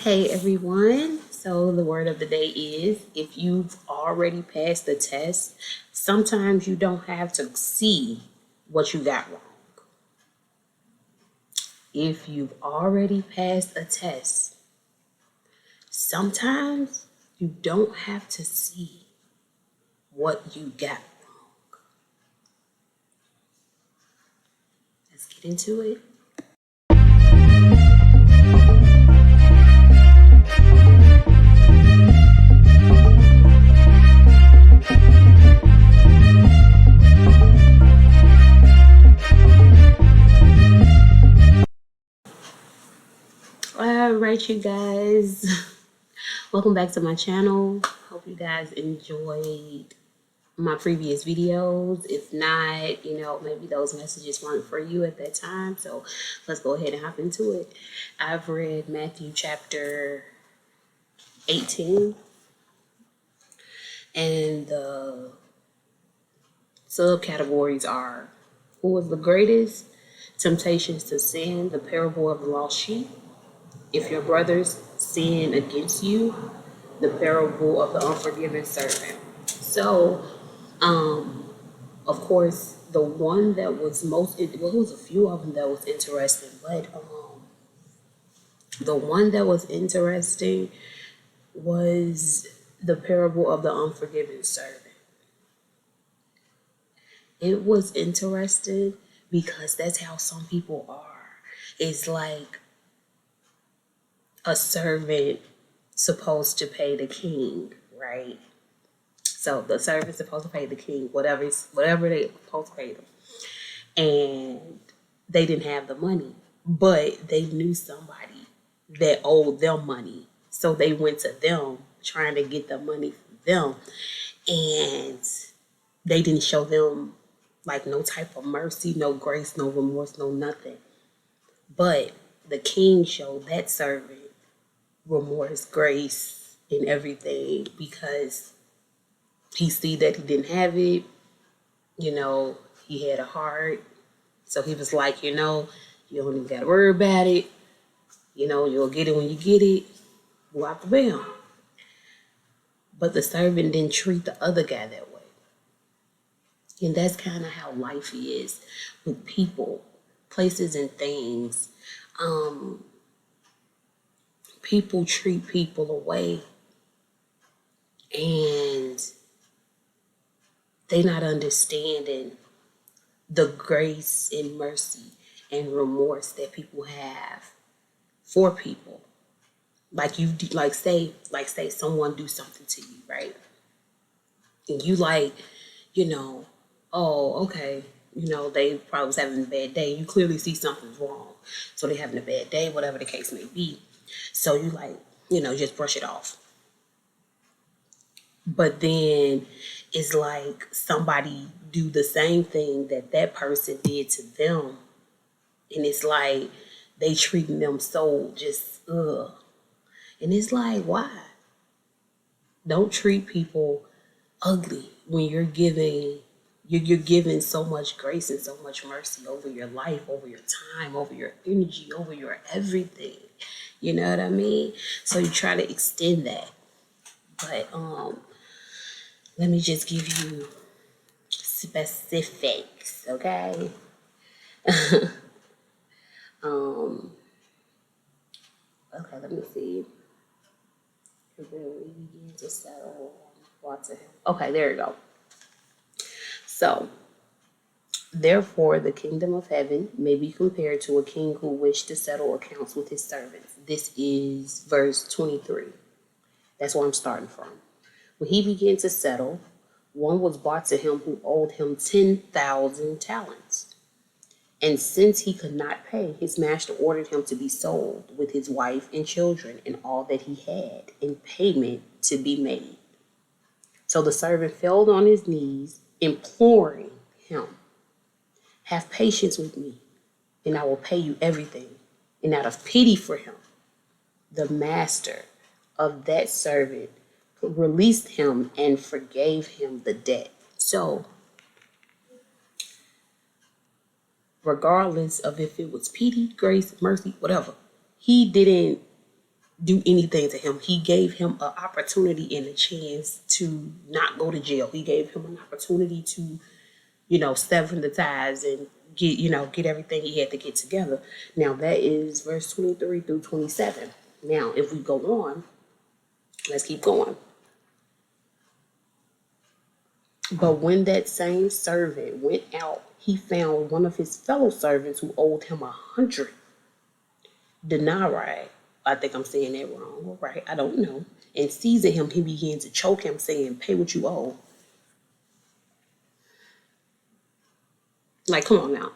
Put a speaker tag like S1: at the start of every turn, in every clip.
S1: Hey everyone. So the word of the day is if you've already passed the test, sometimes you don't have to see what you got wrong. If you've already passed a test, sometimes you don't have to see what you got wrong. Let's get into it. All right, you guys. Welcome back to my channel. Hope you guys enjoyed my previous videos. If not, maybe those messages weren't for you at that time. So let's go ahead and hop into it. I've read Matthew chapter 18, and the subcategories are: who was the greatest? Temptations to sin, the parable of the lost sheep, if your brothers sin against you, the parable of the unforgiven servant. So, of course, the one that was most, well, it was a few of them that was interesting, but the one that was interesting was the parable of the unforgiven servant. It was interesting because that's how some people are. It's like a servant supposed to pay the king, right? So the servant's supposed to pay the king whatever they supposed to pay them, and they didn't have the money, but they knew somebody that owed them money, so they went to them trying to get the money from them, and they didn't show them like no type of mercy, no grace, no remorse, no nothing. But the king showed that servant remorse, grace, and everything because he see that he didn't have it. He had a heart. So he was like, you don't even got to worry about it. You'll get it when you get it. Go out the bell. But the servant didn't treat the other guy that way. And that's kind of how life is with people, places, and things. People treat people away, and they not understanding the grace and mercy and remorse that people have for people. Say someone do something to you, right? And you oh, okay, they probably was having a bad day. You clearly see something's wrong. So they having a bad day, whatever the case may be. So you just brush it off. But then it's like somebody do the same thing that person did to them. And it's like they treating them so just, ugh. And it's like, why? Don't treat people ugly when you're giving so much grace and so much mercy over your life, over your time, over your energy, over your everything. You know what I mean? So you try to extend that. But let me just give you specifics, okay? Okay, let me see. We begin to settle lots of him. Okay, there you go. So, therefore, the kingdom of heaven may be compared to a king who wished to settle accounts with his servants. This is verse 23. That's where I'm starting from. When he began to settle, one was brought to him who owed him 10,000 talents. And since he could not pay, his master ordered him to be sold with his wife and children and all that he had in payment to be made. So the servant fell on his knees, imploring him, have patience with me, and I will pay you everything. And out of pity for him, the master of that servant released him and forgave him the debt. So, regardless of if it was pity, grace, mercy, whatever, he didn't do anything to him. He gave him an opportunity and a chance to not go to jail. He gave him an opportunity to, sever the ties and get everything he had to get together. Now that is verse 23 through 27. Now, if we go on, let's keep going. But when that same servant went out, he found one of his fellow servants who owed him 100 denarii. I think I'm saying that wrong, right? I don't know. And seizing him, he began to choke him, saying, "Pay what you owe." Like, come on now.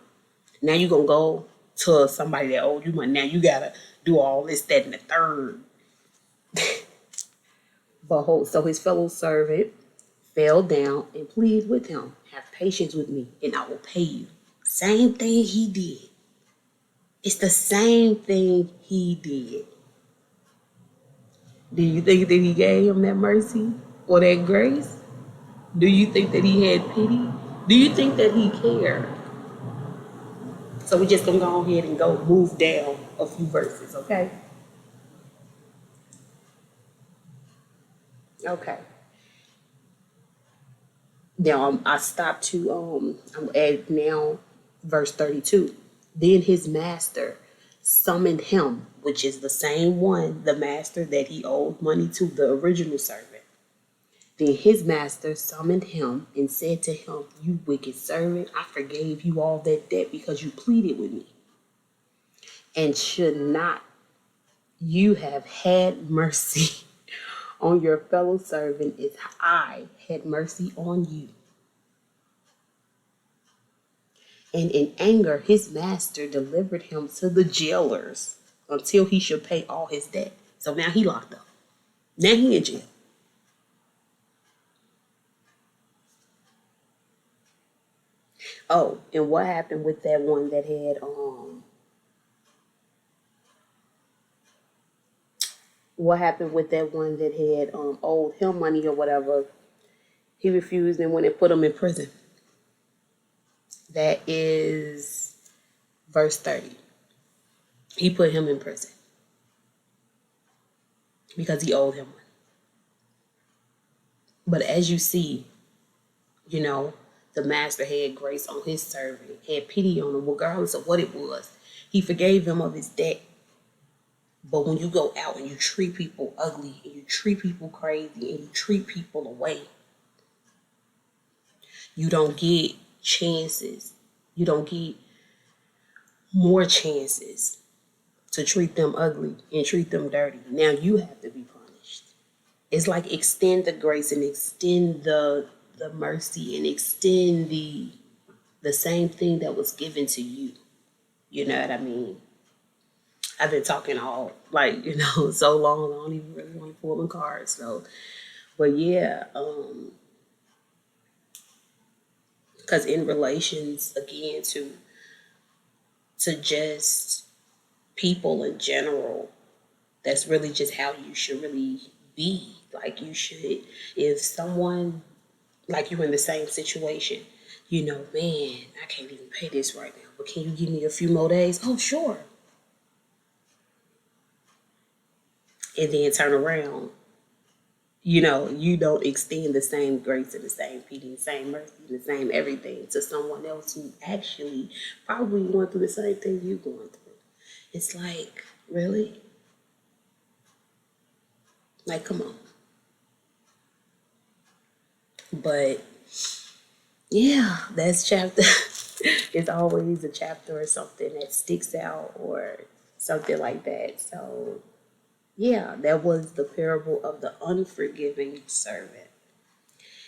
S1: Now you're going to go to somebody that owed you money. Now you got to do all this, that, and the third. Behold, so his fellow servant fell down and pleaded with him, "Have patience with me, and I will pay you." Same thing he did. It's the same thing he did. Do you think that he gave him that mercy or that grace? Do you think that he had pity? Do you think that he cared? So we're just going to go ahead and move down a few verses, okay? Okay. Now I stopped to I'm at now verse 32. Then his master summoned him, which is the same one, the master that he owed money to, the original servant. Then his master summoned him and said to him, "You wicked servant, I forgave you all that debt because you pleaded with me. And should not you have had mercy on your fellow servant as I had mercy on you?" And in anger, his master delivered him to the jailers until he should pay all his debt. So now he locked up. Now he in jail. Oh, and what happened with that one that had owed him money or whatever? He refused and went and put him in prison. That is verse 30. He put him in prison because he owed him money. But as you see, the master had grace on his servant, had pity on him, regardless of what it was. He forgave him of his debt. But when you go out and you treat people ugly, and you treat people crazy, and you treat people away, you don't get chances. You don't get more chances to treat them ugly and treat them dirty. Now you have to be punished. It's like extend the grace and extend the mercy and extend the same thing that was given to you. You know what I mean? I've been talking all so long. I don't even really want to pull them cards. So, but yeah, because in relations again to just people in general, that's really just how you should really be. Like you should, if someone like you in the same situation, man, I can't even pay this right now, but can you give me a few more days? Oh, sure. And then turn around, you don't extend the same grace and the same pity, the same mercy, the same everything to someone else who actually probably going through the same thing you're going through. It's like, really? Like, come on. But yeah, that's chapter. It's always a chapter or something that sticks out or something like that. So yeah, that was the parable of the unforgiving servant.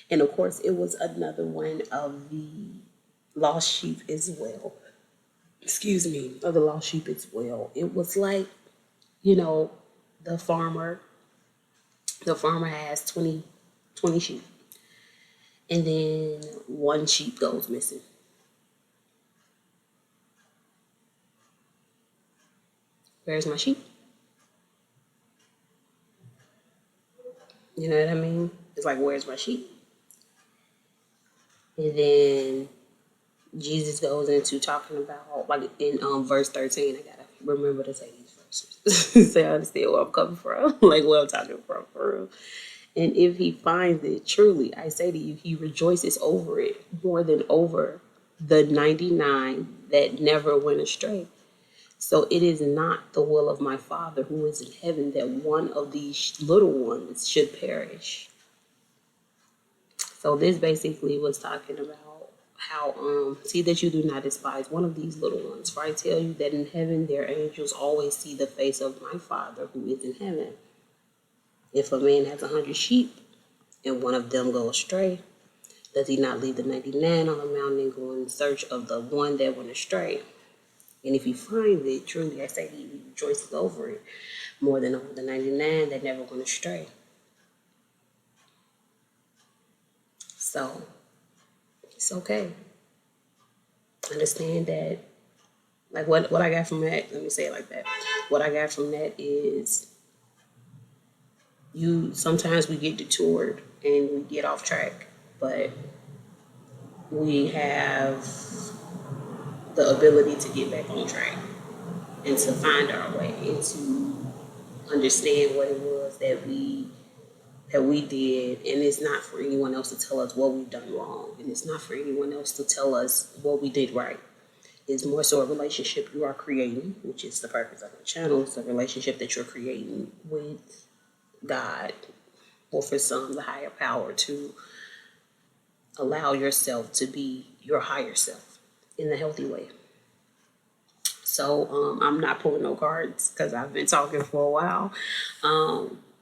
S1: And of course, it was another one of the lost sheep as well. Excuse me, of the lost sheep as well. It was like, the farmer, has 20 sheep. And then one sheep goes missing. Where's my sheep? You know what I mean? It's like, where's my sheep? And then Jesus goes into talking about, like in verse 13, I gotta remember to say these verses. So I understand where I'm coming from, like where I'm talking from for real. And if he finds it, truly, I say to you, he rejoices over it more than over the 99 that never went astray. So it is not the will of my Father who is in heaven that one of these little ones should perish. So this basically was talking about how see that you do not despise one of these little ones, for I tell you that in heaven their angels always see the face of my Father who is in heaven. If a man has 100 sheep and one of them go astray, does he not leave the 99 on the mountain and go in search of the one that went astray? And if he finds it, truly I say he rejoices over it more than over the 99 that never went astray. So it's okay. Understand that, like what I got from that, let me say it like that. What I got from that is sometimes we get detoured and we get off track, but we have the ability to get back on track and to find our way and to understand what it was that we did. And it's not for anyone else to tell us what we've done wrong, and it's not for anyone else to tell us what we did right. It's more so a relationship you are creating, which is the purpose of the channel. It's a relationship that you're creating with God, or for some, the higher power, to allow yourself to be your higher self in the healthy way. So I'm not pulling no cards because I've been talking for a while.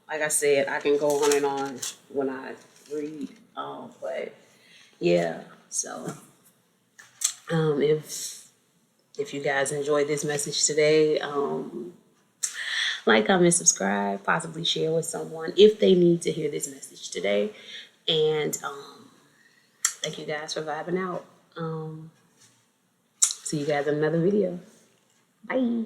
S1: Like I said, I can go on and on when I read, but yeah. So if you guys enjoyed this message today, like, comment, subscribe, possibly share with someone if they need to hear this message today. And thank you guys for vibing out. See you guys in another video. Bye.